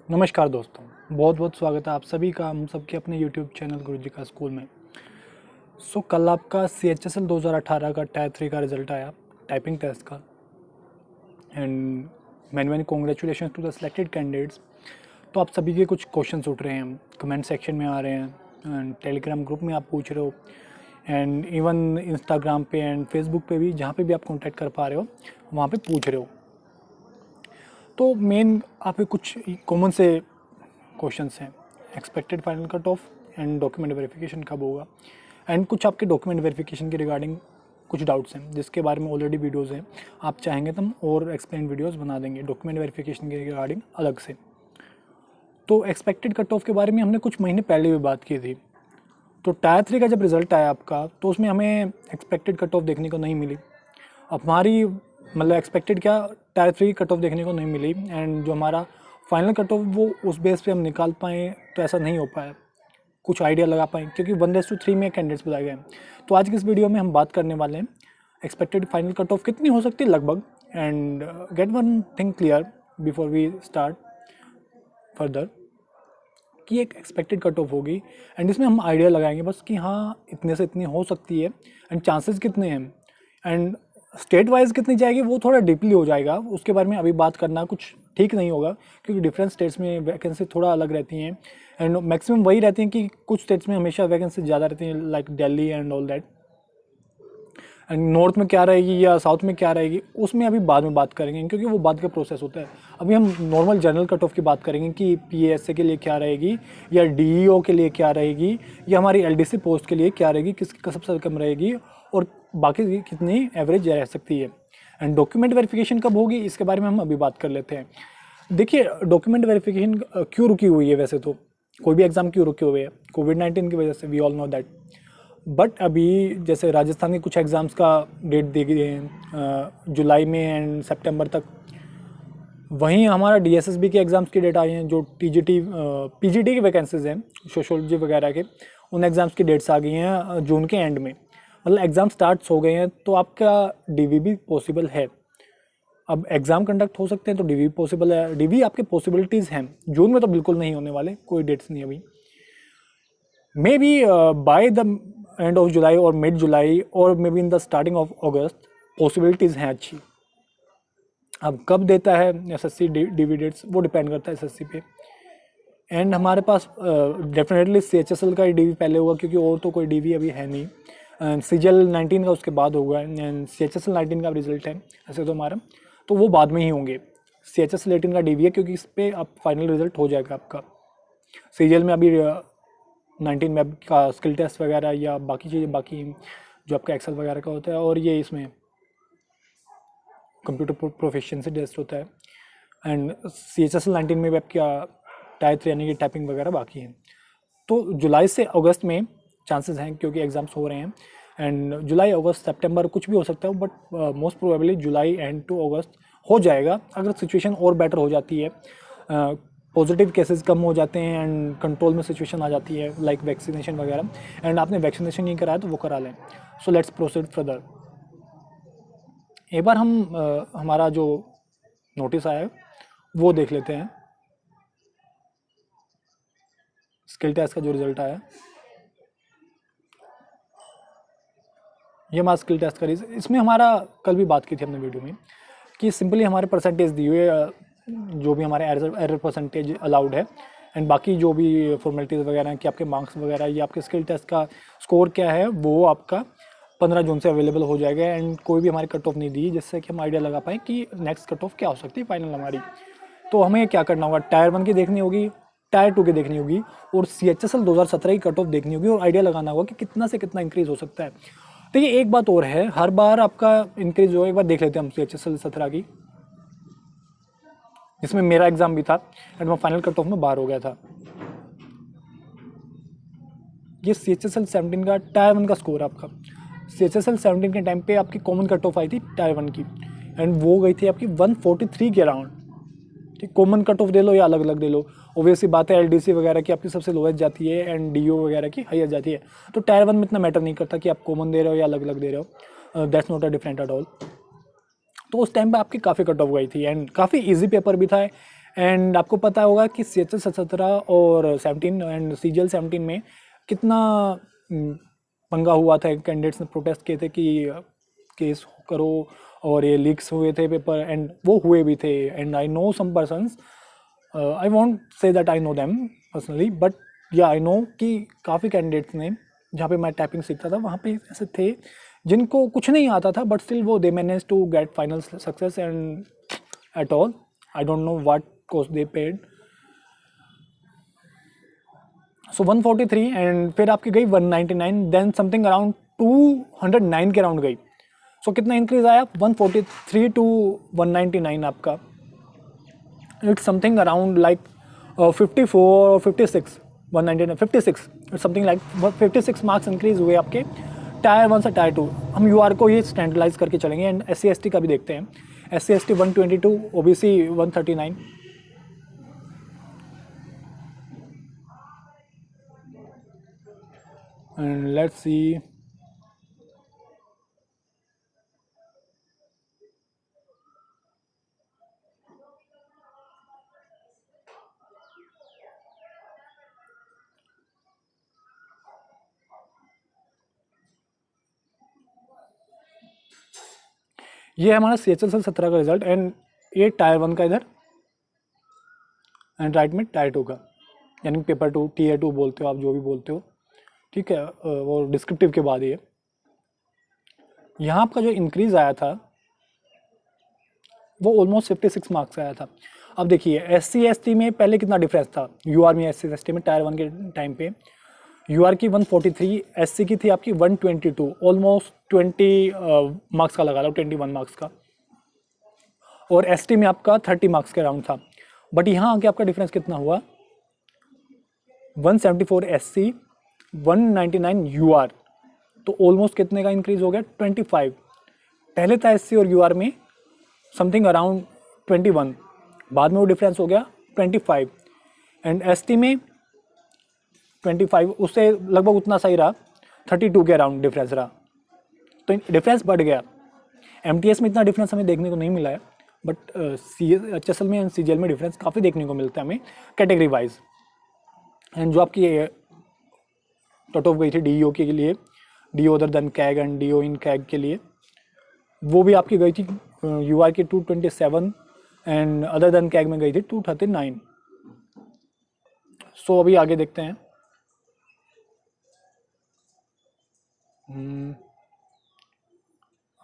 नमस्कार दोस्तों, बहुत बहुत स्वागत है आप सभी का हम सबके अपने YouTube चैनल गुरुजी का स्कूल में। कल आपका CHSL 2018 का टायर 3 का रिजल्ट आया टाइपिंग टेस्ट का। And many many congratulation to the selected candidates. तो आप सभी के कुछ क्वेश्चंस उठ रहे हैं, कमेंट सेक्शन में आ रहे हैं, एंड टेलीग्राम ग्रुप में आप पूछ रहे हो, एंड इवन इंस्टाग्राम पे एंड फेसबुक पे भी, जहाँ पे भी आप कॉन्टैक्ट कर पा रहे हो वहाँ पे पूछ रहे हो। तो मेन आप कुछ कॉमन से क्वेश्चंस हैं, expected final cut off and document verification कब होगा, एंड कुछ आपके डॉक्यूमेंट वेरिफिकेशन के रिगार्डिंग कुछ डाउट्स हैं जिसके बारे में ऑलरेडी वीडियोस हैं। आप चाहेंगे तो हम और एक्सप्लेन वीडियोस बना देंगे डॉक्यूमेंट वेरिफिकेशन के रिगार्डिंग अलग से। तो एक्सपेक्टेड कट ऑफ के बारे में हमने कुछ महीने पहले भी बात की थी। तो टायर 3 का जब रिज़ल्ट आया आपका, तो उसमें हमें एक्सपेक्टेड कट ऑफ देखने को नहीं मिली। अब हमारी मतलब एक्सपेक्टेड क्या, टायर 3 कट ऑफ देखने को नहीं मिली, एंड जो हमारा फाइनल कट ऑफ वो उस बेस पे हम निकाल पाएँ तो ऐसा नहीं हो पाया, कुछ आइडिया लगा पाएँ क्योंकि 1:3 में कैंडिडेट्स बताए गए हैं। तो आज की इस वीडियो में हम बात करने वाले हैं एक्सपेक्टेड फाइनल कट ऑफ कितनी हो सकती है लगभग, and get one thing clear before we start further कि एक एक्सपेक्टेड कट ऑफ होगी, एंड इसमें हम आइडिया लगाएंगे बस कि हाँ इतने से इतनी हो सकती है, एंड चांसेस कितने हैं, एंड स्टेट वाइज कितनी जाएगी वो थोड़ा डीपली हो जाएगा। उसके बारे में अभी बात करना कुछ ठीक नहीं होगा क्योंकि डिफरेंट स्टेट्स में वैकेंसी थोड़ा अलग रहती हैं, एंड मैक्सिमम वही रहती हैं कि कुछ स्टेट्स में हमेशा वैकेंसी ज़्यादा रहती हैं, like Delhi and all that. And north में क्या रहेगी या साउथ में क्या रहेगी उसमें अभी बाद में बात करेंगे क्योंकि वो बाद का प्रोसेस होता है। अभी हम नॉर्मल जनरल कट ऑफ की बात करेंगे कि PASA के लिए क्या रहेगी, या DEO के लिए क्या रहेगी, या हमारी LDC पोस्ट के लिए क्या रहेगी, किसकी सबसे कम रहेगी, और बाकी कितनी एवरेज रह सकती है। एंड डॉक्यूमेंट वेरिफिकेशन कब होगी इसके बारे में हम अभी बात कर लेते हैं। देखिए, डॉक्यूमेंट वेरिफिकेशन क्यों रुकी हुई है, वैसे तो कोई भी एग्ज़ाम क्यों रुके हुए हैं, कोविड-19 की वजह से, we all know that. But अभी जैसे राजस्थान के कुछ एग्ज़ाम्स का डेट दे गए हैं जुलाई में एंड सितंबर तक। वहीं हमारा DSSB के एग्ज़ाम्स की डेट आई हैं, जो TGT PGT की वैकेंसीज़ हैं सोशोलॉजी वगैरह के, उन एग्ज़ाम्स की डेट्स आ गई हैं जून के एंड में। मतलब एग्ज़ाम स्टार्ट हो गए हैं तो आपका DV भी पॉसिबल है। अब एग्ज़ाम कंडक्ट हो सकते हैं तो DV पॉसिबल है, DV आपके पॉसिबिलिटीज़ हैं। जून में तो बिल्कुल नहीं होने वाले, कोई डेट्स नहीं अभी। May be by the end of July और मिड जुलाई और may be in the starting of August possibilities हैं अच्छी। अब कब देता है SSC DV डेट्स वो डिपेंड करता है SSC पे। एंड हमारे पास डेफिनेटली CHSL का ही DV पहले होगा क्योंकि और तो कोई DV अभी है नहीं। CGL 19 का उसके बाद होगा, एंड CHSL 19 का रिजल्ट है ऐसे तो हमारा, तो वो बाद में ही होंगे। CHSL 18 का DV है क्योंकि इस पर अब फाइनल रिजल्ट हो जाएगा आपका। CGL में अभी 19 में का स्किल टेस्ट वगैरह या बाकी चीज़ें, बाकी जो आपका एक्सेल वगैरह का होता है, और ये इसमें कंप्यूटर प्रोफिशिएंसी टेस्ट होता है। एंड CHSL 19 में भी आपका टायर 3 यानी कि टाइपिंग वगैरह बाकी है। तो जुलाई से अगस्त में चांसेस हैं क्योंकि एग्ज़ाम्स हो रहे हैं, एंड जुलाई अगस्त सितंबर कुछ भी हो सकता है, बट मोस्ट प्रोबेबली जुलाई एंड टू अगस्त हो जाएगा अगर सिचुएशन और बेटर हो जाती है, पॉजिटिव केसेस कम हो जाते हैं एंड कंट्रोल में सिचुएशन आ जाती है, लाइक वैक्सीनेशन वगैरह। एंड आपने वैक्सीनेशन नहीं कराया तो वो करा लें। So let's proceed further. एक बार हम हमारा जो नोटिस आया है वो देख लेते हैं, स्किल टेस्ट का जो रिजल्ट आया। ये हमारा स्किल टेस्ट का इसमें हमारा कल भी बात की थी हमने वीडियो में कि सिंपली हमारे परसेंटेज दिए हुए, जो भी हमारे एरर परसेंटेज अलाउड है, एंड बाकी जो भी फॉर्मेलिटीज़ वगैरह हैं कि आपके मार्क्स वगैरह या आपके स्किल टेस्ट का स्कोर क्या है, वो आपका 15 जून से अवेलेबल हो जाएगा। एंड कोई भी हमारी कट ऑफ नहीं दी जिससे कि हम आइडिया लगा पाएँ कि नेक्स्ट कट ऑफ क्या हो सकती है फाइनल हमारी। तो हमें क्या करना होगा, टायर 1 की देखनी होगी, टायर 2 की देखनी होगी, और CHSL 2017 की कट ऑफ देखनी होगी, और आइडिया लगाना होगा कि कितना से कितना इंक्रीज़ हो सकता है। देखिए, एक बात और है, हर बार आपका इंक्रीज हो, एक बार देख लेते हैं हम CHSL 17 की, जिसमें मेरा एग्जाम भी था एंड मैं फाइनल कट ऑफ में बाहर हो गया था। ये CHSL 17 का टायर 1 का स्कोर है आपका। CHSL 17 के टाइम पे आपकी कॉमन कट ऑफ आई थी टायर 1 की, एंड वो गई थी आपकी 143 के अराउंड। ठीक, कॉमन कट ऑफ दे लो या अलग अलग दे लो, ऑब्वियसली बात है LDC वगैरह की आपकी सबसे लोएस्ट जाती है एंड DO वगैरह की हाईएस्ट जाती है। तो टायर 1 में इतना मैटर नहीं करता कि आप कॉमन दे रहे हो या अलग अलग दे रहे हो, that's not a different at all. तो उस टाइम पे आपकी काफ़ी कट ऑफ गई थी एंड काफ़ी इजी पेपर भी था, एंड आपको पता होगा कि CHS 17 और 17 एंड CGL 17 में कितना पंगा हुआ था। कैंडिडेट्स ने प्रोटेस्ट किए थे कि केस करो, और ये लीक्स हुए थे पेपर, एंड वो हुए भी थे। And I know some persons, I want say that I know them personally, but yeah I no कि काफ़ी कैंडिडेट्स ने, जहाँ पे मैं टाइपिंग सीखता था वहाँ पे ऐसे थे जिनको कुछ नहीं आता था, बट स्टिल वो they manage to get final success and at all I don't know what cost they paid. So 143 and फिर आपकी गई 199, देन समथिंग अराउंड 209 के अराउंड गई। सो कितना इंक्रीज आया 143 टू 199 आपका, it's something around like 54 56 199 56, it's something like 56 marks increase हुए आपके टायर 1 से टायर 2। हम यूआर को ये स्टैंडर्डाइज करके चलेंगे। एंड SC ST का भी देखते हैं। SC ST 122, OBC 139। And let's see, ये हमारा CHS 17 का रिजल्ट, एंड ये टायर 1 का इधर, एंड राइट में टायर 2 का, यानी पेपर 2 Tier 2 बोलते हो आप, जो भी बोलते हो, ठीक है। वो डिस्क्रिप्टिव के बाद ये यहाँ आपका जो इंक्रीज आया था वो ऑलमोस्ट 56 मार्क्स आया था। अब देखिए SC ST में पहले कितना डिफरेंस था, UR में SC ST में टायर 1 के टाइम पे UR की 143, SC की थी आपकी 122, ऑलमोस्ट 20 मार्क्स का लगा लो, 21 मार्क्स का, और ST में आपका 30 मार्क्स के अराउंड था। बट यहाँ आके आपका डिफरेंस कितना हुआ, 174 SC 199 UR, तो ऑलमोस्ट कितने का इंक्रीज हो गया 25। पहले था SC और UR में समथिंग अराउंड 21, बाद में वो डिफरेंस हो गया 25, एंड ST में 25, उससे लगभग उतना सही रहा, 32 के अराउंड डिफरेंस रहा, तो डिफरेंस बढ़ गया। MTS में इतना डिफरेंस हमें देखने को नहीं मिला है, बट HSL में एंड CGL में डिफरेंस काफ़ी देखने को मिलता है हमें कैटेगरी वाइज। एंड जो आपकी कट ऑफ गई थी DEO के लिए, DEO other than CAG and DEO in CAG के लिए, वो भी आपकी गई थी UR की 227, एंड अदर देन कैग में गई थी 239। सो अभी आगे देखते हैं।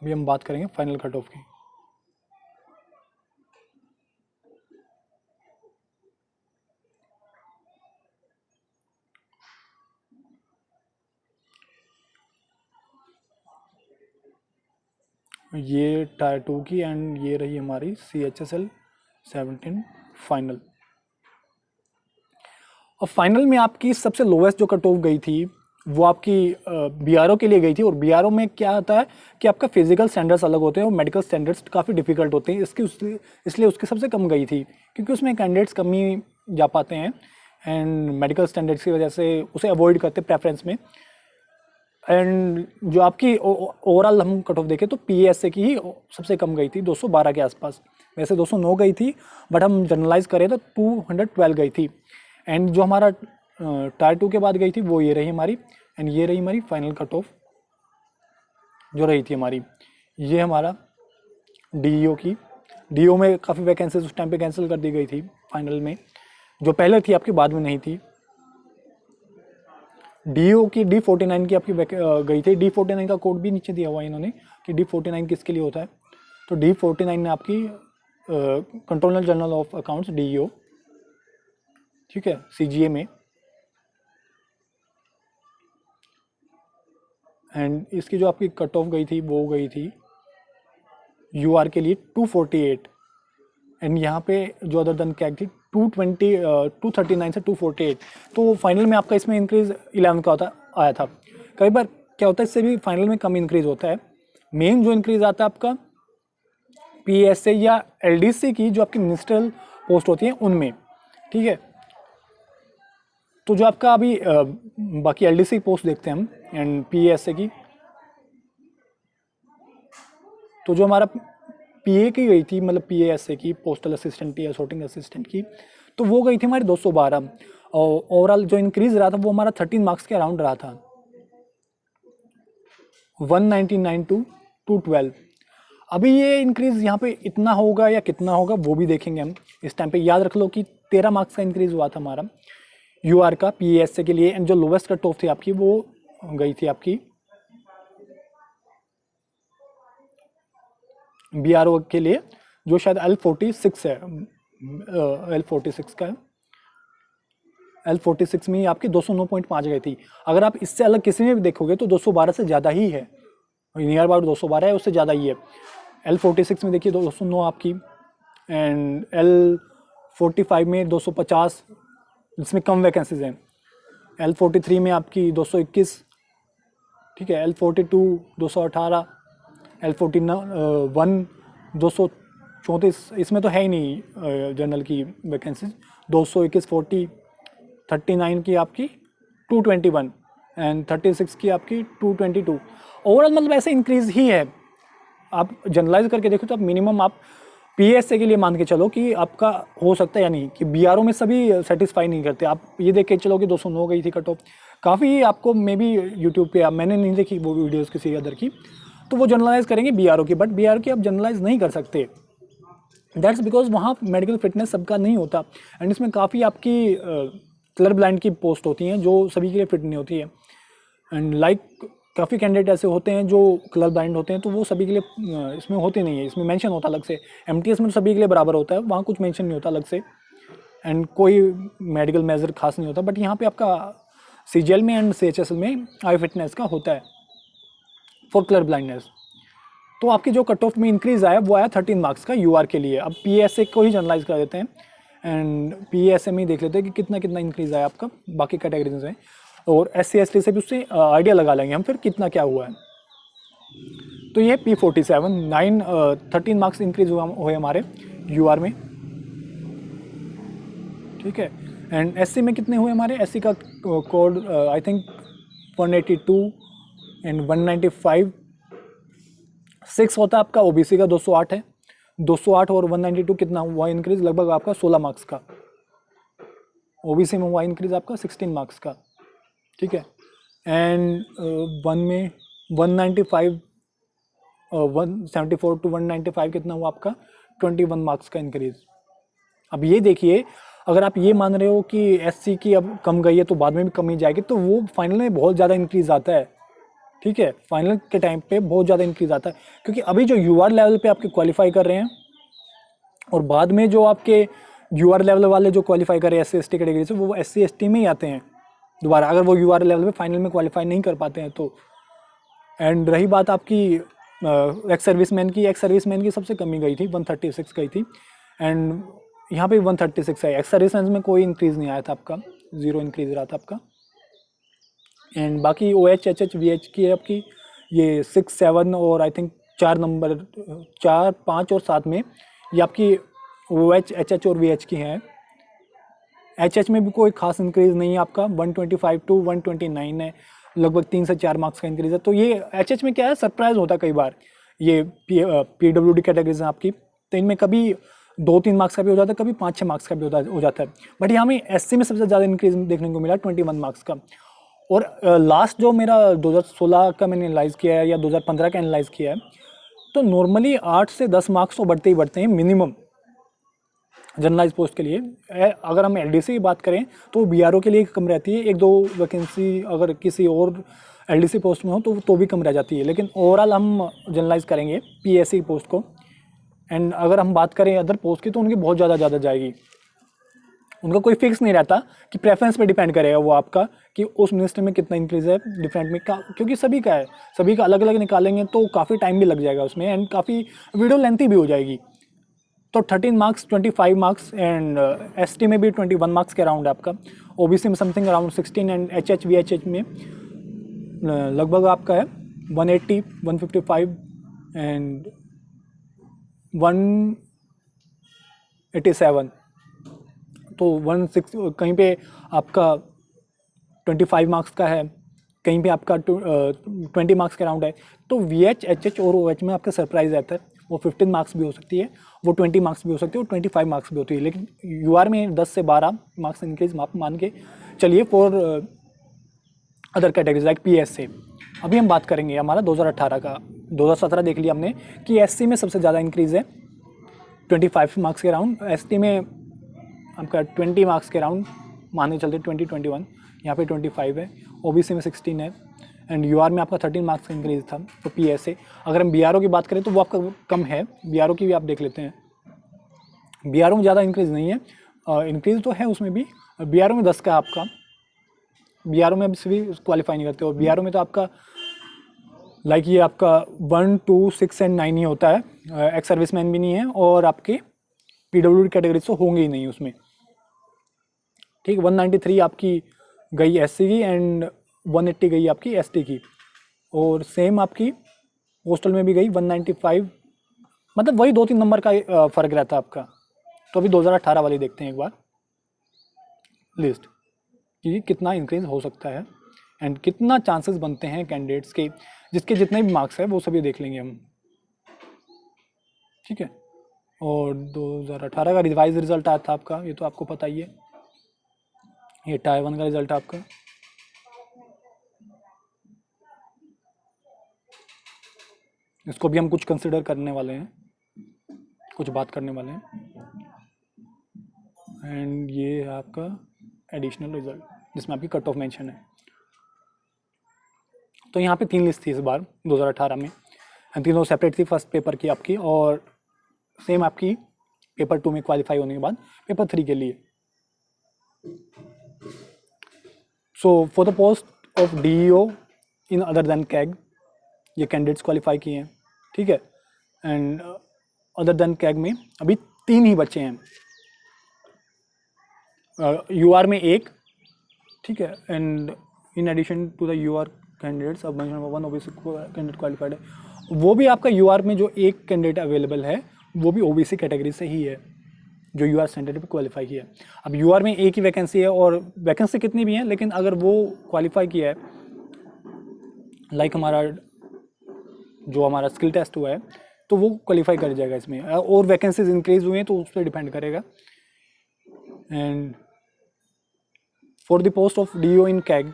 अभी हम बात करेंगे फाइनल कट ऑफ की। ये टायर 2 की, एंड ये रही हमारी CHSL 17 फाइनल। और फाइनल में आपकी सबसे लोवेस्ट जो कट ऑफ गई थी वो आपकी BRO के लिए गई थी। और BRO में क्या आता है कि आपका फिजिकल स्टैंडर्ड्स अलग होते हैं और मेडिकल स्टैंडर्ड्स काफ़ी डिफिकल्ट होते हैं, इसलिए उसकी सबसे कम गई थी, क्योंकि उसमें कैंडिडेट्स कम ही जा पाते हैं, एंड मेडिकल स्टैंडर्ड्स की वजह से उसे अवॉइड करते प्रेफरेंस में। एंड जो आपकी ओवरऑल हम कट ऑफ देखें तो PSA की ही सबसे कम गई थी, 212 के आसपास। वैसे 209 गई थी, बट हम जनरलाइज करें तो 212 गई थी। एंड जो हमारा टायर 2 के बाद गई थी वो ये रही हमारी, एंड ये रही हमारी फाइनल कट ऑफ जो रही थी हमारी। ये हमारा DEO की, DEO में काफ़ी वैकेंसीज उस टाइम पे कैंसिल कर दी गई थी फाइनल में, जो पहले थी आपकी बाद में नहीं थी। DEO की D49 की आपकी गई थी। D49 का कोड भी नीचे दिया हुआ है इन्होंने कि D49 किसके लिए होता है। तो D49 में आपकी controller general of accounts DEO, ठीक है, CGA में। एंड इसकी जो आपकी कट ऑफ गई थी वो गई थी UR के लिए 248, एंड यहाँ पे जो अदर देन कैग थी 239 से 248। तो फाइनल में आपका इसमें इंक्रीज 11 का आया था। कई बार क्या होता है इससे भी फाइनल में कम इंक्रीज होता है। मेन जो इंक्रीज आता है आपका PSA या LDC की, जो आपकी मिनिस्ट्रियल पोस्ट होती है उनमें, ठीक है। तो जो आपका अभी बाकी LDC पोस्ट देखते हैं हम एंड PSA की, तो जो हमारा पीए की गई थी, मतलब पीएएसए की, पोस्टल असिस्टेंट या sorting असिस्टेंट की, तो वो गई थी हमारी 212, और ओवरऑल जो इंक्रीज रहा था वो हमारा 13 मार्क्स के अराउंड रहा था, 199 टू 212। अभी ये इंक्रीज यहाँ पे इतना होगा या कितना होगा वो भी देखेंगे हम इस टाइम पे। याद रख लो कि 13 मार्क्स का इंक्रीज हुआ था हमारा यूआर का पीएसए के लिए, एंड जो लोवेस्ट कट ऑफ थी आपकी वो गई थी आपकी बीआरओ के लिए, जो शायद L46 है, L46 का है, L46 में ही आपकी 209.5 गई थी। अगर आप इससे अलग किसी में भी देखोगे तो 212 से ज़्यादा ही है, नियर अबाउट 212 है, उससे ज़्यादा ही है। L46 में देखिए 209 आपकी, एंड L45 में 250, जिसमें कम वैकेंसीज हैं। L43 में आपकी 221, ठीक है, L42 218, L41 234, इसमें तो है ही नहीं जनरल की वैकेंसीज। 221 40, 39 की आपकी 221, एंड 36 की आपकी 222। ओवरऑल मतलब ऐसे इंक्रीज ही है। आप जनरलाइज करके देखो तो आप मिनिमम आप पीएसए के लिए मान के चलो कि आपका हो सकता है या नहीं, कि बीआरओ में सभी सेटिस्फाई नहीं करते। आप ये देख के चलो कि 209 गई थी कट ऑफ, काफ़ी आपको मे बी यूट्यूब पे, मैंने नहीं देखी वो वीडियोस किसी अदर की, तो वो जनरलाइज करेंगे बीआरओ की, बट बीआरओ की आप जनरलाइज नहीं कर सकते। दैट्स बिकॉज वहाँ मेडिकल फिटनेस सबका नहीं होता, एंड इसमें काफ़ी आपकी कलर ब्लाइंड की पोस्ट होती हैं जो सभी के लिए फिट नहीं होती है। एंड काफ़ी कैंडिडेट ऐसे होते हैं जो कलर ब्लाइंड होते हैं, तो वो सभी के लिए इसमें होते नहीं है, इसमें मेंशन होता अलग से। एमटीएस में तो सभी के लिए बराबर होता है, वहाँ कुछ मेंशन नहीं होता अलग से, एंड कोई मेडिकल मेजर खास नहीं होता। बट यहाँ पे आपका सीजीएल में एंड सीएचएसएल में आई फिटनेस का होता है फॉर कलर ब्लाइंडनेस। तो आपकी जो कट ऑफ में इंक्रीज आया वो आया 13 मार्क्स का यूआर के लिए। अब पीएसए को ही जनरलाइज कर देते हैं, एंड पीएसए में ही देख लेते हैं कि कितना कितना इंक्रीज आया आपका बाकी कैटेगरीज में, और SC ST से भी उससे आइडिया लगा लेंगे हम फिर कितना क्या हुआ है। तो ये P47 13 मार्क्स इंक्रीज हुए हमारे यूआर में, ठीक है। एंड SC में कितने हुए हमारे, SC का कोड आई थिंक 182 एंड 195, 6 होता है आपका। ओबीसी का 208 है, 208 और 192 कितना हुआ इंक्रीज, लगभग आपका 16 मार्क्स का। ओबीसी में हुआ इंक्रीज आपका 16 मार्क्स का, ठीक है। एंड वन में 195 174 टू 195 कितना हुआ आपका 21 मार्क्स का इंक्रीज। अब ये देखिए, अगर आप ये मान रहे हो कि SC की अब कम गई है तो बाद में भी कम ही जाएगी, तो वो फाइनल में बहुत ज़्यादा इंक्रीज आता है, ठीक है। फाइनल के टाइम पे बहुत ज़्यादा इंक्रीज आता है, क्योंकि अभी जो यूआर लेवल पे आपके क्वालिफाई कर रहे हैं, और बाद में जो आपके यूआर लेवल वाले जो क्वालिफाई कर रहे हैं SC ST कैटेगरी से, वो SC ST में ही आते हैं दोबारा, अगर वो यूआर लेवल में फाइनल में क्वालिफाई नहीं कर पाते हैं तो। एंड रही बात आपकी एक्स सर्विसमैन की सबसे कमी गई थी, 136 गई थी, एंड यहाँ पे 136 है। एक्स सर्विसमैन में कोई इंक्रीज़ नहीं आया था आपका, 0 इंक्रीज़ रहा था आपका। एंड बाकी OH HH VH की है आपकी ये 6 7 और आई थिंक 4 नंबर 4 5 और 7 में ये आपकी OH HH और VH की हैं। HH में भी कोई खास इंक्रीज़ नहीं है आपका, 125 टू 129 है, लगभग 3 से 4 मार्क्स का इंक्रीज़ है। तो ये HH में क्या है, सरप्राइज होता है कई बार। ये PWD कैटेगरीज हैं आपकी, तो इनमें कभी 2-3 मार्क्स का भी हो जाता है, कभी 5-6 मार्क्स का भी हो जाता है। बट यहाँ में SC में सबसे ज़्यादा इंक्रीज देखने को मिला 21 मार्क्स का। और लास्ट जो मेरा 2016 का मैंने एनालाइज़ किया है या 2015 का एनालाइज़ किया है, तो नॉर्मली 8 से 10 मार्क्स तो बढ़ते ही बढ़ते हैं मिनिमम जनरलाइज पोस्ट के लिए। अगर हम LDC की बात करें तो BRO के लिए कम रहती है, 1-2 वैकेंसी अगर किसी और LDC पोस्ट में हो तो भी कम रह जाती है। लेकिन ओवरऑल हम जनरलाइज करेंगे PSC पोस्ट को, एंड अगर हम बात करें अदर पोस्ट की तो उनकी बहुत ज़्यादा जाएगी। उनका कोई फिक्स नहीं रहता कि प्रेफरेंस पे डिपेंड करेगा वो आपका कि उस मिनिस्ट्री में कितना इंक्रीज है डिफरेंट में का, क्योंकि सभी का है, सभी का अलग अलग निकालेंगे तो काफ़ी टाइम भी लग जाएगा उसमें, एंड काफ़ी वीडियो लेंथी भी हो जाएगी। तो 13 मार्क्स 25 मार्क्स, एंड ST में भी 21 मार्क्स के अराउंड है आपका, OBC में something around 16, and HH VHH में लगभग आपका है 180 155 एंड 187। तो 16 कहीं पे आपका 25 मार्क्स का है, कहीं पे आपका 20 मार्क्स के अराउंड है। तो VH HH और OH में आपका सरप्राइज रहता है, वो 15 मार्क्स भी हो सकती है, वो 20 मार्क्स भी हो सकती है, वो 25 मार्क्स भी होती है। लेकिन यूआर में 10 से 12 मार्क्स इंक्रीज आप मान के चलिए for other categories like PSA। अभी हम बात करेंगे हमारा 2018 का। 2017 देख लिया हमने कि SC में सबसे ज़्यादा इंक्रीज़ है 25 मार्क्स के अराउंड, ST में आपका 20 मार्क्स के अराउंड माने चलते 20-21, यहाँ पे 25 है, OBC में 16 है, एंड UR में आपका 13 मार्क्स का इंक्रीज था। तो PSA, अगर हम BRO की बात करें तो वो आपका कम है, BRO की भी आप देख लेते हैं। BRO में ज़्यादा इंक्रीज नहीं है, इंक्रीज तो है उसमें भी, BRO में 10 का आपका, BRO में भी क्वालिफाई नहीं करते, और BRO में तो आपका लाइक ये आपका 1, 2, 6 एंड 9 ही होता है, एक्स सर्विसमैन भी नहीं है, और आपके PWD कैटेगरीज तो होंगे ही नहीं उसमें। ठीक, 193 आपकी गई SC की एंड 180 गई आपकी ST की, और सेम आपकी पोस्टल में भी गई 195, मतलब वही 2-3 नंबर का फ़र्क रहता है आपका। तो अभी 2018 वाली देखते हैं एक बार लिस्ट कि कितना इंक्रीज हो सकता है एंड कितना चांसेस बनते हैं कैंडिडेट्स के, जिसके जितने भी मार्क्स है वो सभी देख लेंगे हम। ठीक है, और 2018 का रिवाइज रिजल्ट आया था आपका, ये तो आपको पता ही है, ये टायर 1 का रिजल्ट आपका। इसको भी हम कुछ कंसिडर करने वाले हैं, कुछ बात करने वाले हैं, एंड ये है आपका एडिशनल रिजल्ट जिसमें आपकी कट ऑफ मेंशन है। तो यहाँ पे 3 लिस्ट थी इस बार 2018 में, तीनों सेपरेट थी फर्स्ट पेपर की आपकी, और सेम आपकी पेपर 2 में क्वालिफाई होने के बाद पेपर 3 के लिए। So for the post of DEO in other than CAG, ये कैंडिडेट्स क्वालिफाई किए हैं। ठीक है, एंड अदर देन कैग में अभी 3 ही बच्चे हैं, UR में 1, ठीक है, and in addition to the UR candidates अब मेंशन 1 OBC कैंडिडेट क्वालिफाइड है, वो भी आपका UR में जो एक कैंडिडेट अवेलेबल है वो भी OBC कैटेगरी से ही है, जो UR स्टैंडर्ड पे क्वालिफाई किया है। अब UR में एक ही वैकेंसी है, और वैकेंसी कितनी भी है, लेकिन अगर वो क्वालिफाई किया है, लाइक हमारा जो हमारा स्किल टेस्ट हुआ है, तो वो क्वालिफाई कर जाएगा इसमें, और वैकेंसीज इंक्रीज हुई हैं तो उस पर डिपेंड करेगा। And for the post of DEO in CAG,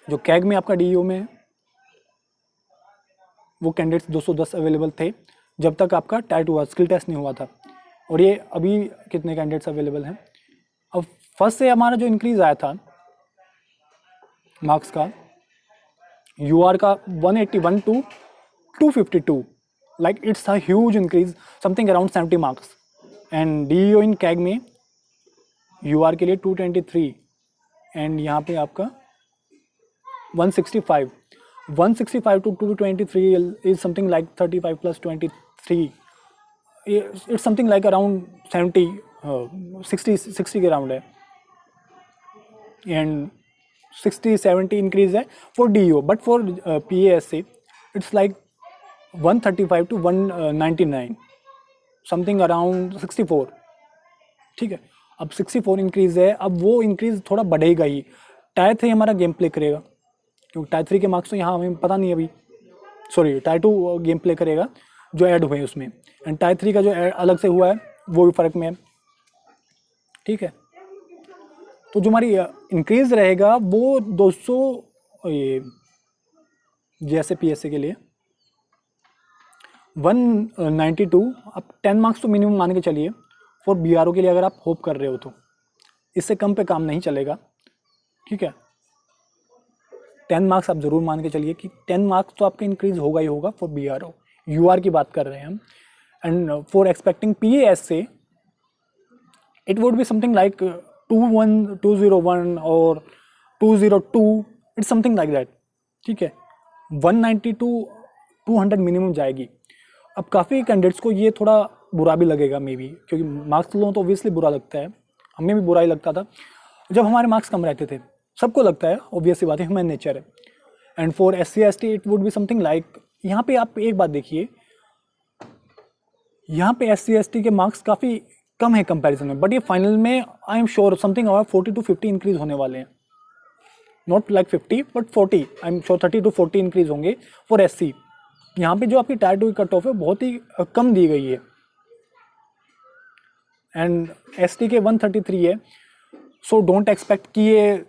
जो कैग में आपका DEO में है, वो कैंडिडेट्स 210 अवेलेबल थे जब तक आपका टाइट हुआ, स्किल टेस्ट नहीं हुआ था, और ये अभी कितने कैंडिडेट्स अवेलेबल हैं। अब फर्स्ट से हमारा जो इंक्रीज आया था मार्क्स का, UR का 181 to 252, like it's a huge increase, something around 70 marks, and DEO in CAG में UR के लिए 223, एंड यहाँ पे आपका 165 to 223 is something like 35 plus 23, it's something like around 70, 60 के अराउंड है, एंड 60-70 इंक्रीज है for DEO, but for PASC it's like 135 to 199, something around 64। ठीक है, अब 64 इंक्रीज है, अब वो इंक्रीज थोड़ा बढ़ेगा ही। टायर 3 हमारा गेम प्ले करेगा, क्योंकि टायर 3 के मार्क्स तो यहाँ हमें पता नहीं अभी, सॉरी टायर 2 गेम प्ले करेगा जो ऐड हुए हैं उसमें, एंड टायर 3 का जो अलग से हुआ है वो भी फ़र्क में है। ठीक है, तो जो हमारी इंक्रीज रहेगा वो 200, ये जैसे PSC के लिए 192, अब 10 मार्क्स तो मिनिमम मान के चलिए फॉर BRO के लिए, अगर आप होप कर रहे हो तो इससे कम पे काम नहीं चलेगा। ठीक है, 10 मार्क्स आप ज़रूर मान के चलिए कि 10 मार्क्स तो आपका इंक्रीज होगा ही होगा फॉर BRO, UR की बात कर रहे हैं हम, and for expecting PASC it would be something like 201 और 202, इट्स समथिंग लाइक दैट। ठीक है, 190 टू 200 मिनिमम जाएगी। अब काफ़ी कैंडिडेट्स को ये थोड़ा बुरा भी लगेगा मे बी, क्योंकि मार्क्स लो तो ऑब्वियसली बुरा लगता है, हमें भी बुरा ही लगता था जब हमारे मार्क्स कम रहते थे, सबको लगता है, ऑब्वियसली बात है, ह्यूमन नेचर है। And for SC/ST it would be something like, यहाँ पे आप एक बात देखिए, यहाँ पे SC/ST के मार्क्स काफ़ी कम है कंपैरिजन में, बट ये फाइनल में I am sure something about 40 to 50 increase होने वाले हैं, not like 50 but 40, I am sure 30 to 40 increase होंगे फॉर SC। यहाँ पे जो आपकी टायर 2 की कट ऑफ है बहुत ही कम दी गई है, एंड एसटी के 133 है। सो डोंट एक्सपेक्ट कि ये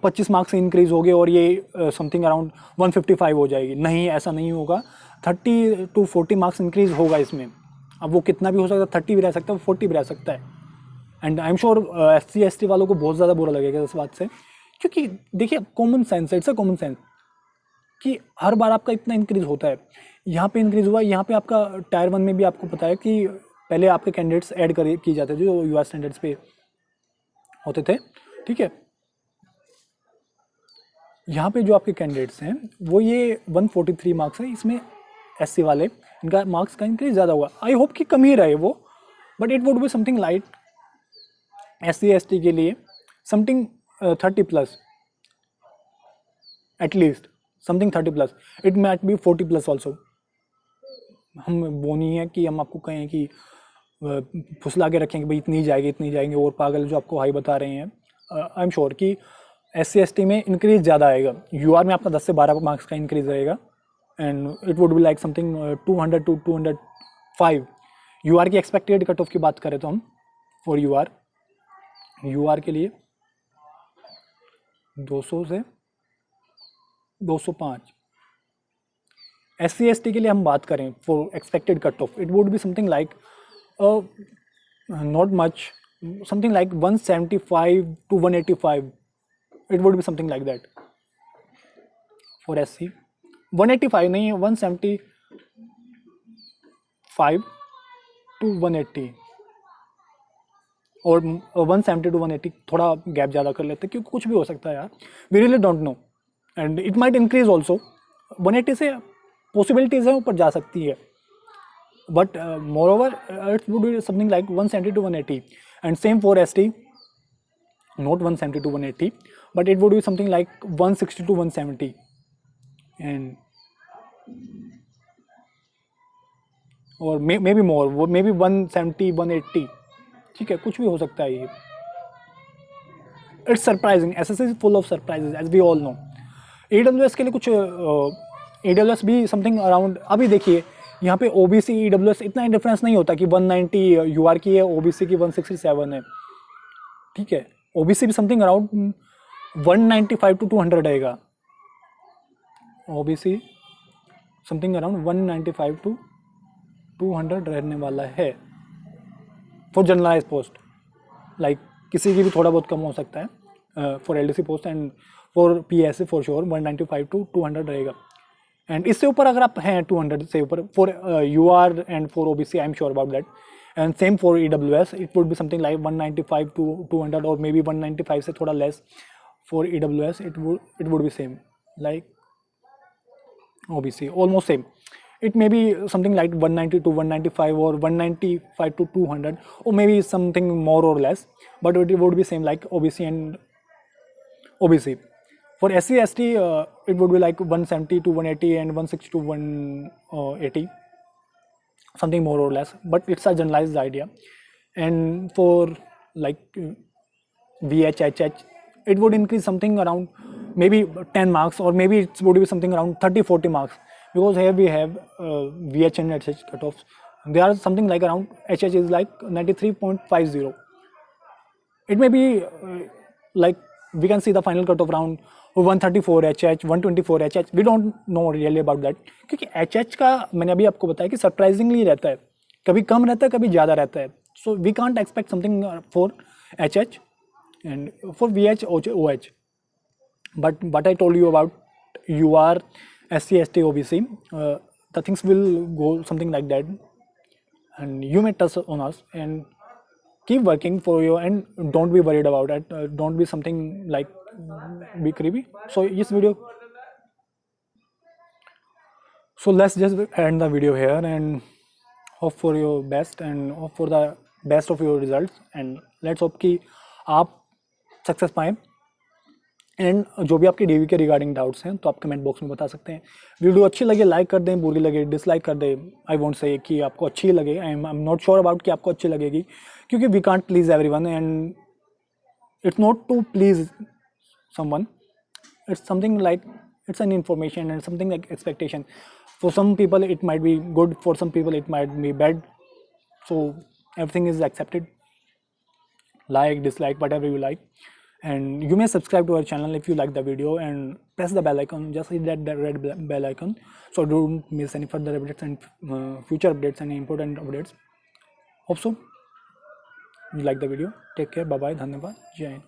25 मार्क्स से इंक्रीज हो गए और ये समथिंग अराउंड 155 हो जाएगी, नहीं ऐसा नहीं होगा। 30 to 40 मार्क्स इंक्रीज होगा इसमें। अब वो कितना भी हो सकता है, 30 भी रह सकता है, 40 भी रह सकता है। And I am sure SC ST वालों को बहुत ज़्यादा बुरा लगेगा इस बात से, क्योंकि देखिए common sense, it's a common sense कि हर बार आपका इतना इंक्रीज होता है। यहाँ पे इंक्रीज हुआ, यहाँ पे आपका टायर 1 में भी आपको पता है कि पहले आपके कैंडिडेट्स ऐड कर किए जाते थे जो US स्टैंडर्ड्स पे होते थे, ठीक है। यहाँ पे जो आपके कैंडिडेट्स हैं वो ये 143 मार्क्स है, इसमें SC वाले इनका मार्क्स का इंक्रीज ज़्यादा हुआ। आई होप कि कम ही रहे वो, but it would be something light SC ST के लिए something 30+, at least something 30+, it might be 40+ also. हम वो नहीं है कि हम आपको कहें कि फुसला के रखें कि भाई इतनी जाएगी इतनी जाएंगे, और पागल जो आपको हाई बता रहे हैं। आई एम श्योर कि SC ST में इंक्रीज ज़्यादा आएगा। UR में आपका 10 से 12 मार्क्स का इंक्रीज रहेगा, and it would be like something 200 to 205। UR की एक्सपेक्टेड कट ऑफ की बात करें तो हम फॉर UR के लिए 200 से 205। SC ST के लिए हम बात करें for expected cut of, it would be something like not much, something like 175 to 185, it would be something like that for SC। 185 नहीं, 175 to 180 और 170 to 180, थोड़ा गैप ज़्यादा कर लेते हैं क्योंकि कुछ भी हो सकता है यार, we really don't know, and it might increase also. 180 से पॉसिबिलिटीज़ है ऊपर जा सकती है, but moreover it would be something like 170 to 180, and same for ST, not 170 to 180, but it would be something like 160 to 170, and or maybe more, maybe 170 180, ठीक है, कुछ भी हो सकता है ये। It's surprising, SSC is full of surprises as we all know. AWS के लिए कुछ AWS भी समथिंग अराउंड, अभी देखिए यहाँ पे OBC EWS इतना डिफरेंस नहीं होता कि 190 UR की है, OBC की 167 है, ठीक है। OBC भी समथिंग अराउंड 195 to 200 रहेगा, OBC समथिंग अराउंड 195 to 200 रहने वाला है फॉर जनरलाइज पोस्ट, लाइक किसी की भी थोड़ा बहुत कम हो सकता है for LDC post, and for PSC for sure 195 to 200 रहेगा। एंड इससे ऊपर अगर आप हैं 200 से ऊपर for UR and for OBC, I am sure about that, and same for EWS, it would be something like 195 to 200 और मे बी 195 से थोड़ा less for EWS, it would be same like OBC, almost same. It may be something like 190 to 195 or 195 to 200, or maybe something more or less, but it would be same like OBC and OBC. For SC ST, it would be like 170 to 180 and 160 to 180, something more or less, but it's a generalized idea. And for like VH, HH, it would increase something around maybe 10 marks, or maybe it would be something around 30-40 marks, because here we have VH and HH cutoffs. They are something like around, HH is like 93.50. It may be like we can see the final cutoff around 134 HH, 124 HH. We don't know really about that, क्योंकि HH का मैंने अभी आपको बताया कि surprisingly रहता है, कभी कम रहता है कभी ज़्यादा रहता है। So we can't expect something for HH and for VH, OH. But I told you about UR, SC, ST, OBC. The things will go something like that, and you may trust on us and keep working for you, and don't be worried about it. Don't be something like be creepy. So this video. So let's just end the video here and hope for your best and hope for the best of your results, and let's hope कि आप success पाएँ। And जो भी आपके DV के regarding doubts हैं तो आप कमेंट बॉक्स में बता सकते हैं। वीडियो अच्छी लगे लाइक कर दें, बुरी लगे डिसलाइक कर दें। आई वोंट से कि आपको अच्छी लगे, I am not sure about कि आपको अच्छी लगेगी, क्योंकि we can't please everyone, and it's not to please someone, it's something like it's an information and something like expectation. For some people it might be good, for some people it might be bad, so everything is accepted. Like, dislike, whatever you like. And you may subscribe to our channel if you like the video, and press the bell icon, just hit that red bell icon, so don't miss any further updates and future updates and important updates. Hope so you like the video. Take care. Bye bye. Dhanyavad. Jai Hind.